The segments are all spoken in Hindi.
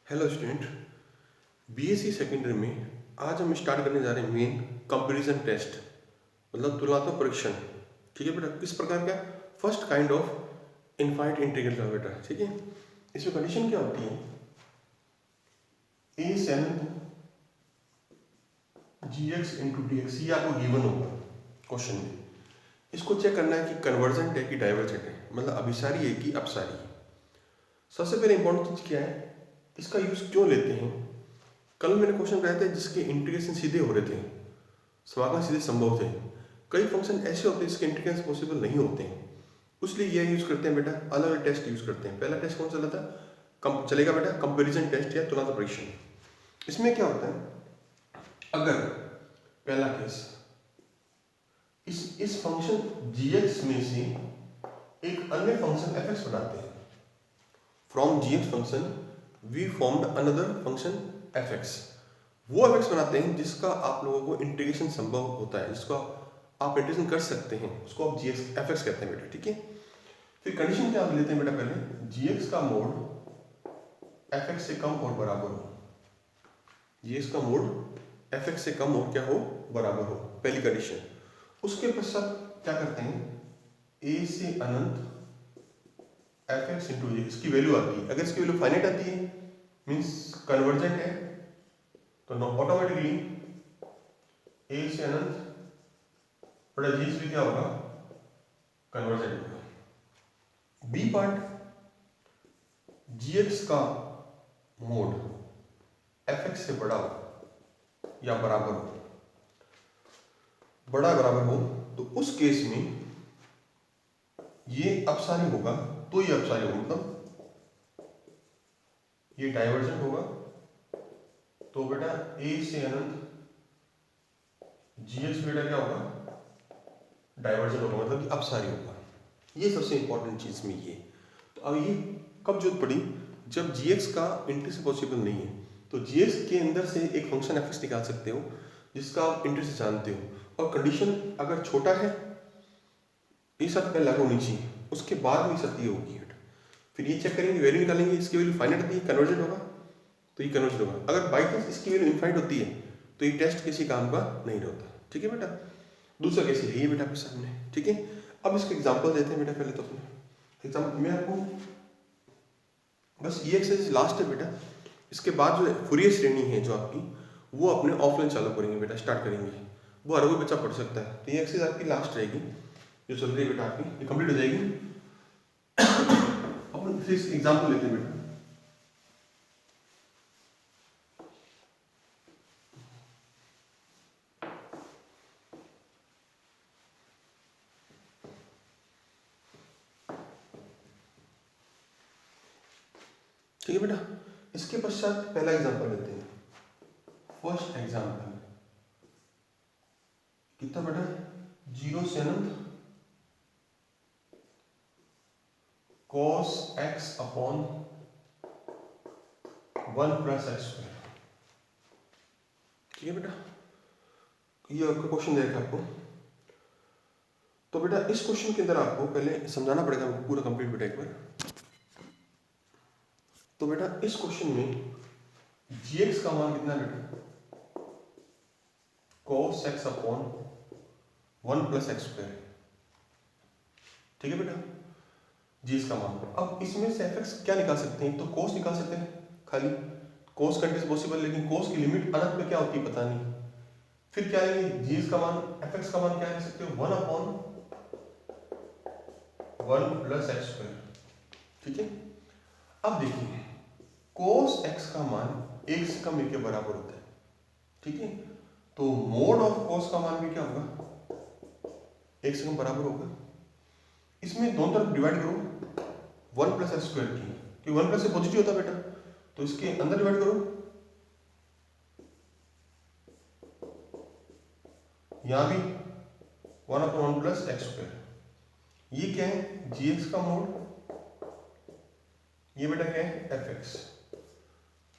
Hello student. बीएससी सेकेंडरी में आज हम स्टार्ट करने जा रहे हैं मेन कंपैरिजन टेस्ट, मतलब तुलनात्मक परीक्षण। ठीक है बेटा, किस प्रकार का? First kind of infinite integral का बेटा। ठीक है, इसमें कंडीशन क्या होती है? ए सेन जी एक्स इंटू डी एक्स, ये आपको गिवन होगा क्वेश्चन में। इसको चेक करना है कि कन्वर्जेंट है कि डाइवर्जेंट है, मतलब अभिसारी है कि अपसारी है। सबसे पहले इंपॉर्टेंट चीज क्या है, इसका यूज क्यों लेते हैं? कल मैंने क्वेश्चन कराए थे जिसके इंटीग्रेशन सीधे हो रहे थे, समाकलन सीधे संभव थे। कई फंक्शन ऐसे होते हैं जिसके इंटीग्रेशन पॉसिबल नहीं होते हैं, इसलिए यह यूज करते हैं बेटा। अलग अलग टेस्ट यूज करते हैं। पहला टेस्ट कौन सा था? चलेगा बेटा कंपैरिजन टेस्ट या तुलनात्मक परीक्षण। इसमें क्या होता है, अगर पहला केस इस फंक्शन gx में से एक अन्य फंक्शन fx बनाते हैं। From gx function we formed another function fx। वो fx बनाते हैं जिसका आप लोगों को इंटीग्रेशन संभव होता है, जिसको आप इंटीग्रेशन कर सकते हैं, उसको आप gx fx कहते हैं बेटा। ठीक है, फिर कंडीशन क्या लेते हैं बेटा? पहले gx का मोड fx से कम और बराबर हो। gx का मोड fx से कम और क्या हो? बराबर हो, पहली कंडीशन। उसके पश्चात क्या करते हैं, a से अनंत fx इंटू जी, इसकी वैल्यू आती है। अगर इसकी वैल्यू फाइनाइट आती है मीन्स कन्वर्जेंट है, तो ऑटोमेटिकली a से अनंत बड़ा जी भी क्या होगा? कन्वर्जेंट होगा। बी पार्ट, gx का मोड fx से बड़ा हो या बराबर हो, बड़ा बराबर हो, तो उस केस में ये अपसारी होगा। तो ये अपसारी होगा, मतलब ये डाइवर्जेंट होगा। तो बेटा a से अनंत gx बेटा क्या होगा? डाइवर्जेंट होगा, मतलब कि अपसारी होगा। ये सबसे इंपॉर्टेंट चीज में ये। तो अब ये कब जरूरत पड़ी? जब gx का इंटीग्रेशन पॉसिबल नहीं है, तो gx के अंदर से एक फंक्शन fx निकाल सकते हो जिसका आप इंटीग्रेशन जानते हो, और कंडीशन अगर छोटा है, ये शर्त पहले लागू होनी चाहिए, उसके बाद में शर्त ये होगी। फिर ये चेक करेंगे, वैल्यू निकालेंगे, इसकी वैल्यू फाइनाइट आती है, कन्वर्जेंट होगा, तो ये कन्वर्जेंट होगा। अगर बाई चांस इसकी वैल्यू इनफाइनाइट होती है तो ये टेस्ट किसी काम का नहीं होता। ठीक है बेटा, दूसरा केस है ये बेटा आपके सामने। ठीक है, अब इसके एग्जांपल देते हैं बेटा। पहले तो अपने एग्जांपल में आपको बस ये एक्सरसाइज लास्ट है बेटा। इसके बाद जो फुरियर श्रेणी है जो आपकी, वो अपने ऑफलाइन चालू करेंगे बेटा, स्टार्ट करेंगे। वो हर कोई बच्चा पढ़ सकता है। तो ये एक्सरसाइज आपकी लास्ट रहेगी जो चल रही है बेटा, आपकी ये कंप्लीट हो जाएगी। अपन फिर एग्जाम्पल लेते हैं बेटा। ठीक है बेटा, इसके पश्चात पहला एग्जाम्पल लेते हैं। फर्स्ट एग्जाम्पल कितना बेटा? 0 से अनंत cos x upon 1 plus x square. ठीक है बेटा, ये आपका क्वेश्चन दे रखा आपको। तो बेटा इस क्वेश्चन के अंदर आपको पहले समझाना पड़ेगा पूरा कंप्लीट बेटा एक बार। तो बेटा इस क्वेश्चन में gx का मान कितना बेटा? cos x upon 1 plus x square. ठीक है बेटा, gx का मान। अब इसमें से fx क्या निकाल सकते हैं? तो cos निकाल सकते हैं, खाली cos कंटीन्यूअस पॉसिबल, लेकिन cos की लिमिट अनंत में क्या होती है पता नहीं। फिर क्या है, gx का मान, fx का मान क्या लिख सकते हो? 1 अपॉन 1 प्लस एक्स स्क्वायर। ठीक है, अब देखिए cos x का मान 1 से कम 1 के बराबर होता है। ठीक है, तो मोड ऑफ cos का मान भी क्या होगा? 1 से कम बराबर होगा। इसमें दोनों तरफ डिवाइड करो 1 प्लस एक्स स्क्वायर की, क्योंकि 1 प्लस से पॉजिटिव होता है बेटा, तो इसके अंदर डिवाइड करो, यहां भी 1 अपॉन 1 प्लस एक्स स्क्वायर। ये क्या है? gx का मोड, ये बेटा क्या है? fx।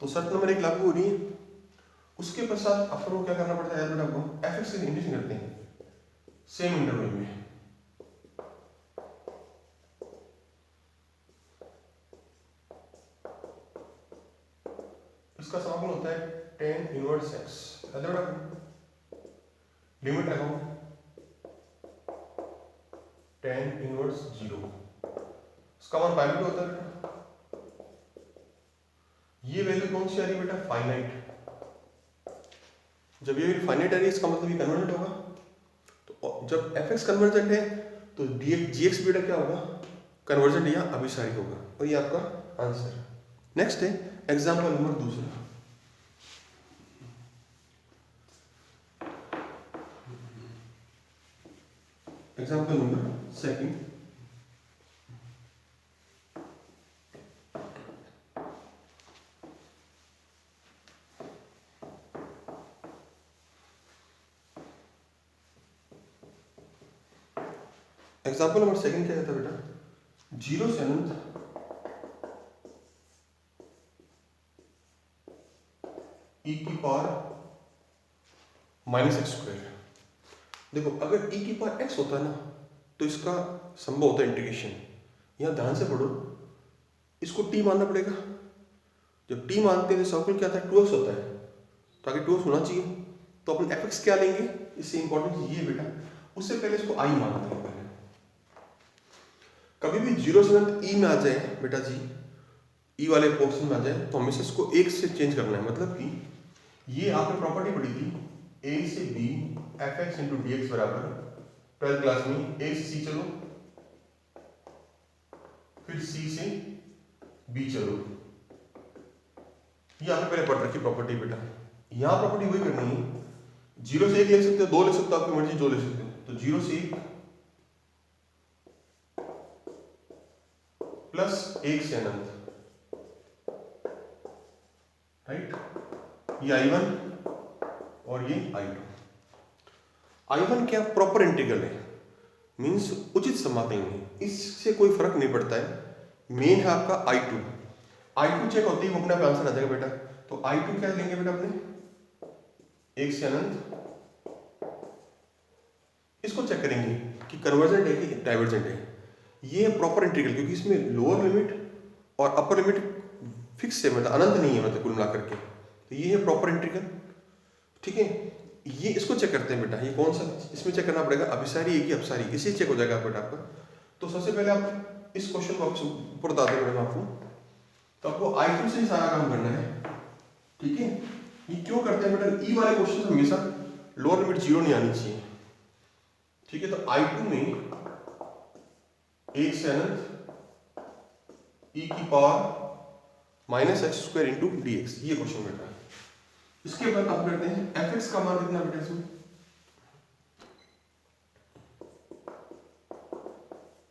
तो शर्त नंबर 1 लागू हो रही है। उसके पश्चात अपन को क्या करना पड़ता है बेटा? आपको fx से इंटीग्रेशन करते हैं सेम इंटरवल में। इसका समाकलन होता है tan इनवर्स x। बेटा लिमिट लगाओ tan इनवर्स 0, इसका मान पाई होता है बेटा। ये वैल्यू कौन सी आ रही है बेटा? फाइनाइट। जब ये वैल्यू फाइनाइट आ रही है इसका मतलब ये कन्वर्जेंट होगा। तो जब fx कन्वर्जेंट है तो gx बेटा क्या होगा? कन्वर्जेंट या अभिसारी होगा। और ये आपका आंसर है। नेक्स्ट है एग्जाम्पल नंबर दूसरा। Example number second. Example number second क्या कहता है बेटा? 0 से अनंत e की पावर माइनस एक्स स्क्वायर। देखो अगर e की पावर x होता है ना तो इसका संभव होता है इंटीग्रेशन। यहाँ ध्यान से पढ़ो, इसको t मानना पड़ेगा। जब t मानते हैं तो सर्कल क्या था? 2x होता है, तो आगे 2x होना चाहिए। तो अपन fx क्या लेंगे? इससे इंपॉर्टेंट चीज ये बेटा, उससे पहले इसको i मानते हैं। पहले कभी भी 0 से अनंत e में आ जाए बेटा जी, e वाले पोर्शन में आ जाए तो हमेशा इसको 1 से चेंज करना है। मतलब कि ये आपने प्रॉपर्टी पढ़ी थी a से b fx into D x बराबर 12th क्लास में a से c चलो, फिर c से b चलो। ये आपने पहले पढ़ रखी प्रॉपर्टी बेटा। यहाँ प्रॉपर्टी वही करनी है, 0 से 1 ले सकते हो, 2 ले सकते हो, आपकी मर्जी जो ले सकते हो। तो 0 से 1 प्लस 1 से अनंत, राइट। ये I1 और ये I2। I1 क्या? प्रॉपर इंटीग्रल है, मीन्स उचित समाकलन है, इससे कोई फर्क नहीं पड़ता है। मेन है आपका I2। I2 चेक होती है वो अपने आप आंसर आ जाएगा बेटा। तो I2 क्या लेंगे बेटा अपने? 1 से अनंत। इसको चेक करेंगे कि कन्वर्जेंट है कि डाइवर्जेंट है। ये है प्रॉपर इंटीग्रल, क्योंकि इसमें लोअर लिमिट और अपर लिमिट फिक्स है, मतलब अनंत नहीं है, मतलब कुल मिलाकर के। तो ये है प्रॉपर इंटीग्रल, ठीक है। ये इसको चेक करते हैं बेटा। ये कौन सा? इसमें चेक करना पड़ेगा अभिसारी है कि अपसारी, इसी चेक हो जाएगा बेटा आपका। तो सबसे पहले आप इस क्वेश्चन को आपसे ऊपर बता दें बेटा आपको। तो आपको I2 से ही सारा काम करना है, ठीक है। ये क्यों करते हैं बेटा? ई वाले क्वेश्चन हमेशा लोअर लिमिट 0 नहीं आनी चाहिए, ठीक है। तो I2 में 1 से अनंत e की power minus x square into D x, ये क्वेश्चन बेटा। इसके बाद आप करते हैं fx का मान कितना बेटा? इसमें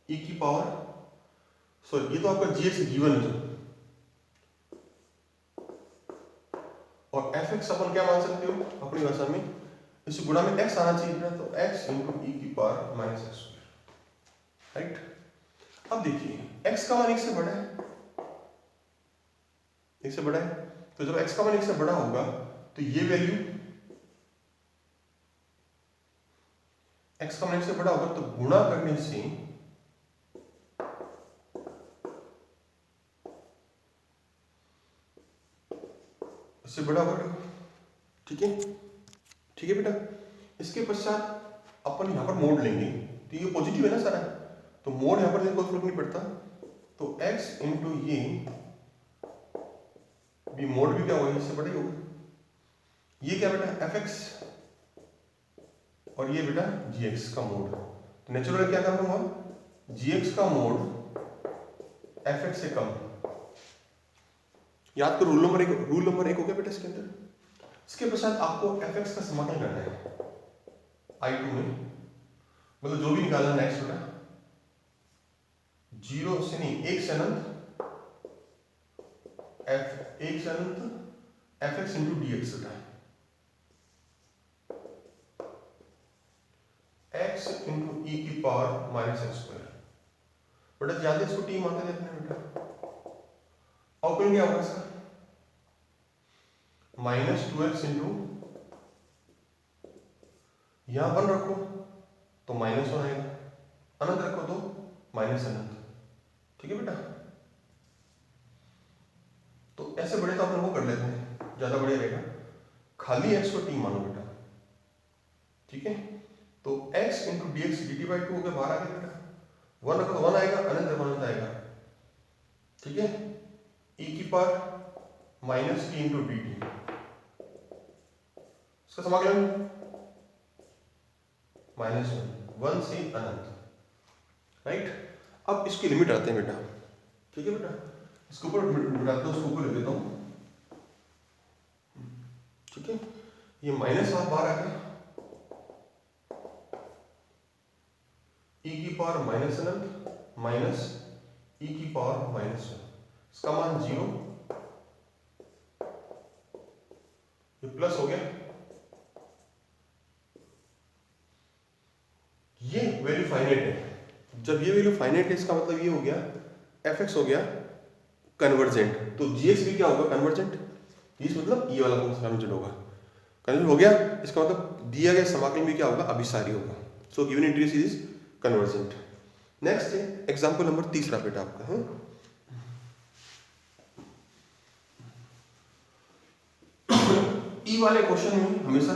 e की पावर, सॉरी ये तो आपका gx गिवन है, और fx अपन क्या मान सकते हो अपनी भाषा में? इस गुणा में x आना चाहिए बेटा। तो x इंटू e की power minus x square, right. अब देखिए x का मान 1 से बड़ा है, 1 से बड़ा है। तो जब x का मान 1 से बड़ा होगा तो ये वैल्यू x का मान 1 से बड़ा होगा, तो गुणा करने से इससे बड़ा होगा, ठीक है, ठीक है बेटा। इसके पश्चात अपन यहाँ पर मोड लेंगे, तो ये पॉजिटिव है ना सारा, तो मोड यहाँ पर कोई फर्क नहीं पड़ता। तो x इंटू ये भी मोड भी क्या होगा? इससे बड़ा ही होगा। ये क्या बेटा? fx और ये बेटा gx का मोड। तो नेचुरल क्या करना होगा? gx का मोड fx से कम। याद करो रूल नंबर 1 हो गया बेटा इसके अंदर। इसके पश्चात आपको fx का समाकलन करना है I2 में, मतलब जो भी निकालना नेक्स्ट बेटा। 0 से नहीं, 1 से अनंत 1 से अनंत fx इंटू डी एक्स बेटा, x इंटू e की पावर माइनस एक्स स्क्वायर। बेटा ज्यादा इसको t मानते थे अपने बेटा। ऑपरेंड क्या होगा इसका? माइनस 2x इंटू, यहां 1 रखो तो माइनस 1 आएगा, अनंत रखो तो माइनस अनंत, ठीक है बेटा। तो ऐसे बड़े तो अपन वो कर लेते हैं। ज़्यादा बढ़िया रहेगा। खाली x को t मानो बेटा, ठीक है। तो x into D x D T by two हो गया, बाहर आ गया बेटा। 1 अगर 1 आएगा अनंत आएगा, ठीक है। e की power minus T into D T, इसका समाकलन -1 से अनंत, राइट। अब इसकी लिमिट आते हैं बेटा, ठीक है बेटा। इसके ऊपर मिटाते हैं, उसको ऊपर लिख देता हूँ, ठीक है। ये माइनस हाफ बाहर आ गया, e की पावर माइनस अनंत माइनस e की पावर -1, इसका मान 0, ये प्लस हो गया। ये वैल्यू फाइनाइट है। जब ये वैल्यू फाइनाइट है इसका मतलब ये हो गया fx हो गया कन्वर्जेंट, तो gx भी क्या होगा कन्वर्जेंट। इस मतलब ये वाला कन्वर्जेंट होगा, कन्वर्जेंट हो गया, इसका मतलब दिया गया समाकलन भी क्या होगा अभिसारी होगा। So given integral is convergent. Next है एग्जांपल नंबर 3 बेटा आपका है। ई वाले क्वेश्चन में हमेशा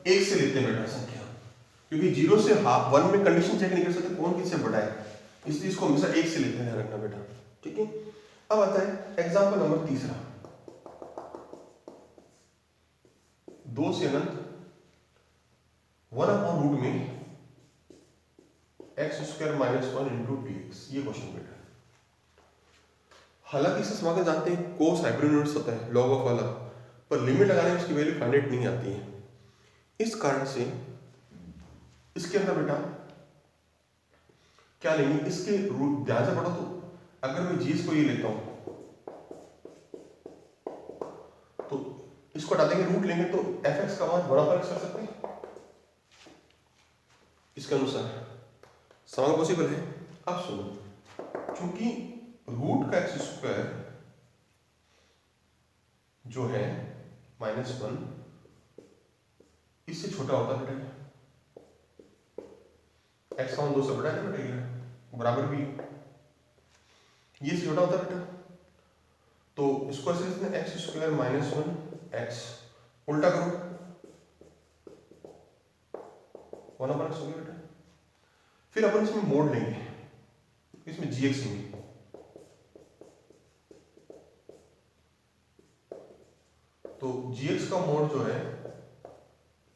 एक से लेते हैं बेटा संख्या, क्योंकि 0 से हाफ 1 में कंडीशन चेक नहीं कर सकते कौन किससे बड़ा है, इसलिए इसको हमेशा एक से लेते हैं, ध्यान रखना बेटा, ठीक है। अब आता है एग्जांपल नंबर 3, 2 से अनंत 1 अपॉन रूट में x square minus 1 into D x, ये क्वेश्चन बेटा। हालांकि इसका समाकलन जानते हैं कोस हाइपोटेन्यूज होता है लॉग ऑफ वाला, पर लिमिट लगाने में इसकी वैल्यू फाइनाइट नहीं आती है। इस कारण से इसके अंदर बेटा क्या लेंगे, इसके रूट ध्यान से पढ़ो। तो अगर मैं जीएस को ये लेता हूं तो इसको हटा देंगे, रूट लेंगे तो एफ एक्स का मान 1/x कर सकते हैं, इसके अनुसार समाकलन पॉसिबल है। अब सुनो, क्योंकि रूट का एक्स स्क्वायर जो है -1 इससे छोटा होता है बेटा, एक्स का मान 2 से बड़ा है बेटा, बराबर भी ये से छोटा होता है बेटा। तो इसको ऐसे लिखते हैं एक्स स्क्वायर -1 एक्स, उल्टा करो 1/x हो गया बेटा। फिर अपन इसमें मोड लेंगे, इसमें gx लेंगे, तो gx का मोड जो है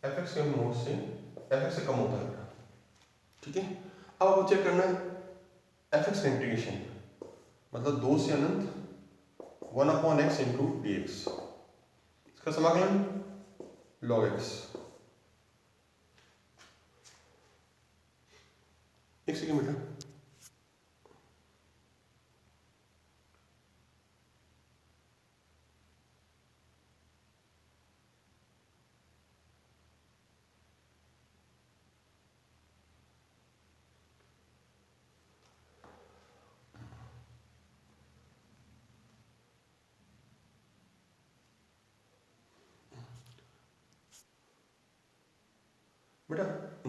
fx के मोड से fx से कम होता है बेटा, ठीक है। अब आपको चेक करना है fx का इंटीग्रेशन, मतलब 2 से अनंत 1/x इंटू डी एक्स, इसका समाकलन log x। एक सेकेंड बेटा,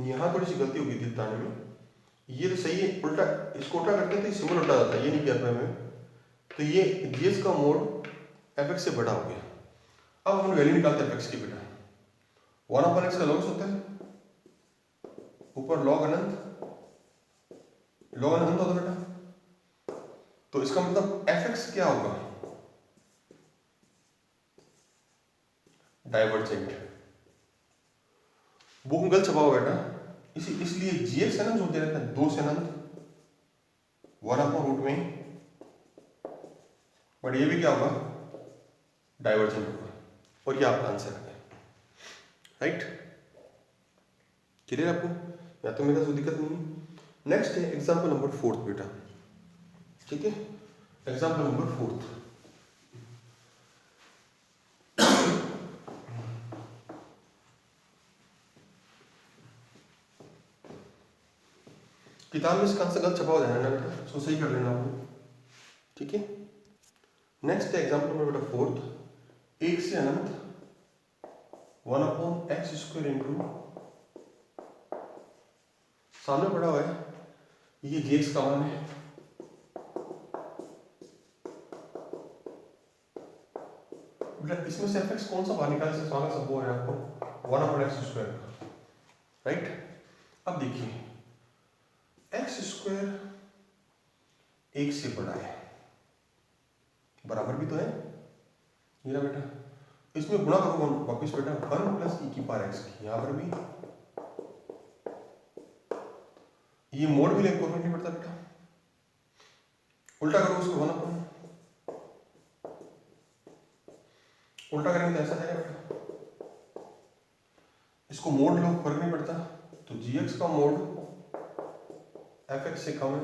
यहाँ थोड़ी सी गलती हो गई थी बताने में। ये तो सही है, उल्टा इसको उल्टा करते हैं तो सिंबल उल्टा जाता है, ये नहीं किया था हमें। तो ये जीएस का मोड एफएक्स से बड़ा हो गया। अब हम वैल्यू निकालते हैं एफएक्स की बेटा, 1/x का लॉग होता है, ऊपर लॉग अनंत होता है बेटा। तो इसका मतलब एफएक्स क्या होगा डाइवर्जेंट, बुक में गलत छपा हुआ बेटा, इसलिए जीएक्स है ना जो दे रखा है 2 से अनंत 1/रूट में, बट ये भी क्या होगा डाइवर्जेंट होगा, और ये आपका आंसर है, राइट। क्लियर आपको, या तो मेरा कोई दिक्कत नहीं है। नेक्स्ट है एग्जांपल नंबर 4 बेटा, ठीक है। एग्जांपल नंबर 4, किताब में इसका आंसर गलत छपा हो जाएगा ना बेटा, सो सही कर लेना आपको, ठीक है। नेक्स्ट है एग्जांपल नंबर बेटा 4, 1 से अनंत 1/x स्क्वायर इंटू, सामने पड़ा हुआ है ये जीएक्स का मान है, बेटा इसमें से एफ एक्स कौन सा बाहर निकाल से सवाल सब वो है आपको 1/x² का, राइट। अब देखिए एक्स स्क्वायर 1 से बड़ा है, बराबर भी तो है ये ना बेटा, इसमें गुणा करो वापिस बेटा 1 + e⁻x की, यहाँ पर भी ये मोड भी लेकर नहीं पड़ता बेटा, उल्टा करो उसको 1/, उल्टा करेंगे तो ऐसा जाएगा बेटा, इसको मोड लो फर्क नहीं पड़ता, तो gx का मोड fx से कम है।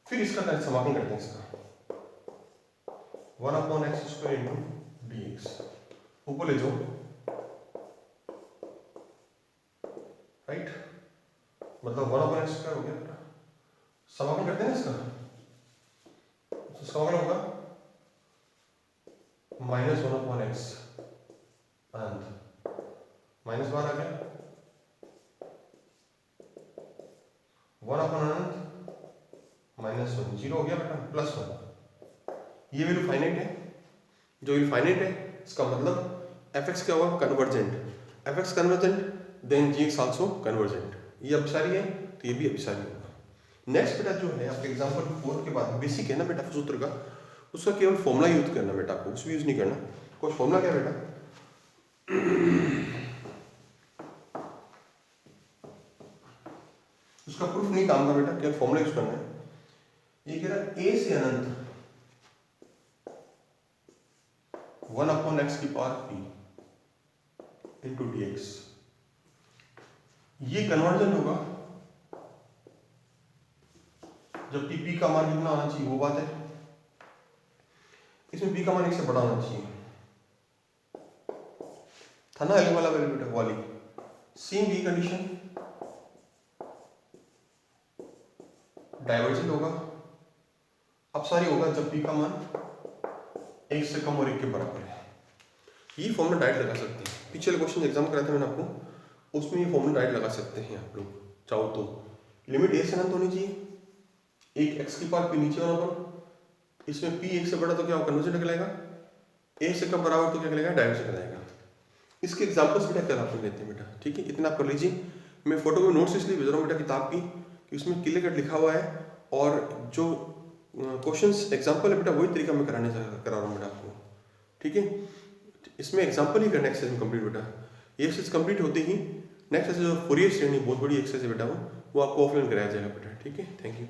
फिर इसका समाकलन करते हैं, इसका 1/x² × dx ऊपर ले जाओ, राइट, मतलब 1/x² हो गया बेटा। समाकलन करते हैं इसका, तो समाकलन होगा -1/x अनंत माइनस बाहर आ गया 1/अनंत -1 0 हो गया बेटा +1। ये वैल्यू फाइनाइट है, जो वैल्यू फाइनाइट है इसका मतलब fx क्या हुआ convergent, fx convergent then gx also convergent. ये अभिसारी है तो ये भी अभिसारी होगा। नेक्स्ट बेटा जो है आपके एग्जांपल 4 के बाद बेसिक है ना बेटा सूत्र का, उसका केवल फॉर्मूला यूज करना बेटा, आपको कुछ भी यूज नहीं करना। कोई फॉर्मूला क्या बेटा, उसका प्रूफ नहीं काम का बेटा, केवल फॉर्मूला यूज करना है। ये कह रहा है a से अनंत 1/x⁻p × dx, ये कन्वर्जन होगा जबकि p का मान कितना होना चाहिए वो बात है, इसमें p का मान 1 से बड़ा होना चाहिए था ना, एल वाला वैल्यू बेटा वाली सेम ये कंडीशन, डाइवर्जेंट होगा अपसारी होगा जब p का मान 1 से कम और 1 के बराबर है। ये फॉर्मूला डायरेक्ट लगा सकते हैं, पिछले क्वेश्चन एग्जाम कराया था मैंने आपको, उसमें ये फॉर्मूला डायरेक्ट लगा सकते हैं आप लोग चाहो तो। लिमिट a से अनंत होनी चाहिए, एक x⁻p नीचे होना पर, इसमें p 1 से बड़ा तो क्या कन्वर्जेंट कहलाएगा, a से कम बराबर तो क्या कहलाएगा डाइवर्जेंट कहलाएगा। इसके एग्जाम्पल्स बेटा कल आप लेते हैं बेटा, ठीक है, इतना आप कर लीजिए। मैं फोटो में नोट्स इसलिए भेज रहा हूँ बेटा किताब की कि उसमें क्लियर कट लिखा हुआ है, और जो क्वेश्चंस एग्जाम्पल है बेटा वही तरीका मैं करा रहा हूँ बेटा आपको, ठीक है। इसमें एग्जाम्पल ही करना एक्सरसाइज कंप्लीट बेटा, ये एक्सरसाइज कंप्लीट होते ही नेक्स्ट एक्सरसाइज जो फोरियर श्रेणी बहुत बड़ी एक्सरसाइज है बेटा वो आपको ऑफलाइन कराया जाएगा बेटा, ठीक है। Thank you.